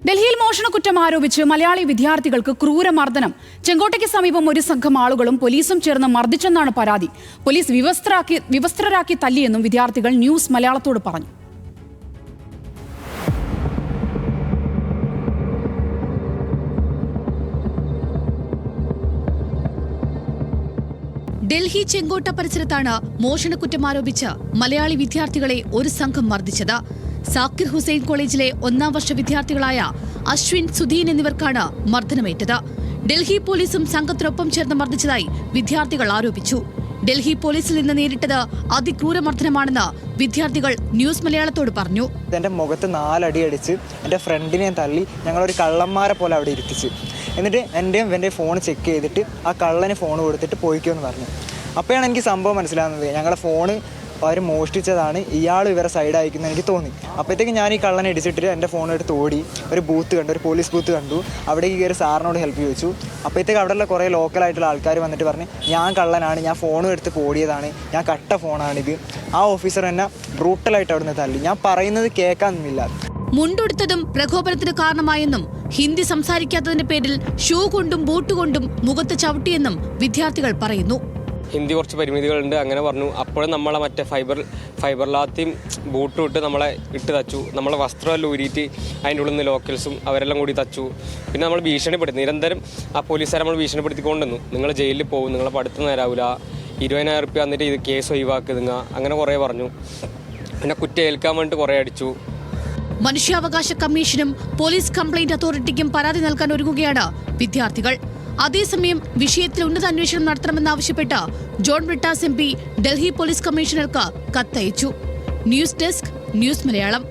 ഡൽഹിയിൽ മോഷണക്കുറ്റം ആരോപിച്ച് മലയാളി വിദ്യാർത്ഥികൾക്ക് ക്രൂരമർദ്ദനം. ചെങ്കോട്ടയ്ക്ക് സമീപം ഒരു സംഘം ആളുകളും പോലീസും ചേർന്ന് മർദ്ദിച്ചെന്നാണ് പരാതി. പോലീസ് വിവസ്ത്രരാക്കി തല്ലിയെന്നും വിദ്യാർത്ഥികൾ ന്യൂസ് മലയാളത്തോട് പറഞ്ഞു. ഡൽഹി ചെങ്കോട്ട പരിസരത്താണ് മോഷണക്കുറ്റം ആരോപിച്ച് മലയാളി വിദ്യാർത്ഥികളെ ഒരു സംഘം മർദ്ദിച്ചത്. സാക്കിർ ഹുസൈൻ കോളേജിലെ 1ാം വർഷ വിദ്യാർത്ഥികളായ അശ്വിൻ, സുധീൻ എന്നിവർക്കാണ് മർദ്ദനമേറ്റത്. ഡൽഹി പോലീസും സംഘത്തിനൊപ്പം ചേർന്ന് മർദ്ദിച്ചതായി വിദ്യാർത്ഥികൾ ആരോപിച്ചു. ഡൽഹി പോലീസിൽ നിന്ന് നേരിട്ടത് അതിക്രൂരമർദ്ദനമാണെന്ന് വിദ്യാർത്ഥികൾ ന്യൂസ് മലയാളത്തോട് പറഞ്ഞു. എൻ്റെ മുഖത്ത് 4 അടി അടിച്ച് എൻ്റെ ഫ്രണ്ടിനെ തള്ളി ഞങ്ങളൊരു കള്ളന്മാരെ പോലെ അവിടെ ഇരുത്തിച്ച്. എന്നിട്ട് എൻ്റെ ഫോൺ ചെക്ക് ചെയ്തിട്ട് ആ കള്ളന് ഫോൺ കൊടുത്തിട്ട് പോയിക്കുമെന്ന് പറഞ്ഞു. അപ്പോഴാണ് എനിക്ക് സംഭവം മനസ്സിലാകുന്നത്. ഞങ്ങളുടെ ഫോണ് അവർ മോഷ്ടിച്ചതാണ്, ഇയാൾ ഇവരെ സൈഡ് അയക്കുന്നത് എനിക്ക് തോന്നി. അപ്പോഴത്തേക്ക് ഞാൻ ഈ കള്ളനെ ഇടിച്ചിട്ട് എൻ്റെ ഫോൺ എടുത്ത് ഓടി. ഒരു ബൂത്ത് കണ്ടു, ഒരു പോലീസ് ബൂത്ത് കണ്ടു. അവിടേക്ക് കയറി സാറിനോട് ഹെൽപ്പ് ചോദിച്ചു. അപ്പോഴത്തേക്ക് അവിടെയുള്ള കുറേ ലോക്കലായിട്ടുള്ള ആൾക്കാർ വന്നിട്ട് പറഞ്ഞ് ഞാൻ കള്ളനാണ്, ഞാൻ ഫോണും എടുത്ത് ഓടിയതാണ്, ഞാൻ കട്ട ഫോണാണിത്. ആ ഓഫീസർ എന്നെ ബ്രൂട്ടലായിട്ട് അവിടെ നിന്ന് തള്ളി. ഞാൻ പറയുന്നത് കേൾക്കാനൊന്നുമില്ല. മുണ്ടൊടുത്തതും പ്രകോപനത്തിന് കാരണമായെന്നും ഹിന്ദി സംസാരിക്കാത്തതിന്റെ പേരിൽ ഷൂ കൊണ്ടും ബൂട്ട് കൊണ്ടും മുഖത്ത് ചവിട്ടിയെന്നും വിദ്യാർത്ഥികൾ പറയുന്നു. ഹിന്ദി കുറച്ച് പരിമിതികളുണ്ട് അങ്ങനെ പറഞ്ഞു. അപ്പോഴും നമ്മളെ മറ്റേ ഫൈബറിലാത്തിയും ബൂട്ടും ഇട്ട് നമ്മളെ ഇട്ട് തച്ചു. നമ്മളെ വസ്ത്രമെല്ലാം ഊരിയിട്ട് അതിൻ്റെ ഉള്ളിൽ നിന്ന് ലോക്കൽസും അവരെല്ലാം കൂടി തച്ചു. പിന്നെ നമ്മൾ ഭീഷണിപ്പെടുത്തി, നിരന്തരം ആ പോലീസുകാരെ നമ്മൾ ഭീഷണിപ്പെടുത്തിക്കൊണ്ടുവന്നു. നിങ്ങൾ ജയിലിൽ പോകും, നിങ്ങളെ പഠിത്തം നേരാവില്ല, 20,000 റുപ്യ എന്നിട്ട് ഇത് കേസ് ഒഴിവാക്കുക, അങ്ങനെ കുറേ പറഞ്ഞു. പിന്നെ കുറ്റം ഏൽക്കാൻ വേണ്ടിയിട്ട് കുറേ അടിച്ചു. മനുഷ്യാവകാശ കമ്മീഷനും പോലീസ് കംപ്ലയിന്റ് അതോറിറ്റിക്കും പരാതി നൽകാൻ ഒരുങ്ങുകയാണ് വിദ്യാർത്ഥികൾ. അതേസമയം വിഷയത്തിൽ ഉന്നത അന്വേഷണം നടത്തണമെന്നാവശ്യപ്പെട്ട് John Brittas MP Delhi police കമ്മീഷണർക്ക് കത്തയച്ചു. News desk, news Malayalam.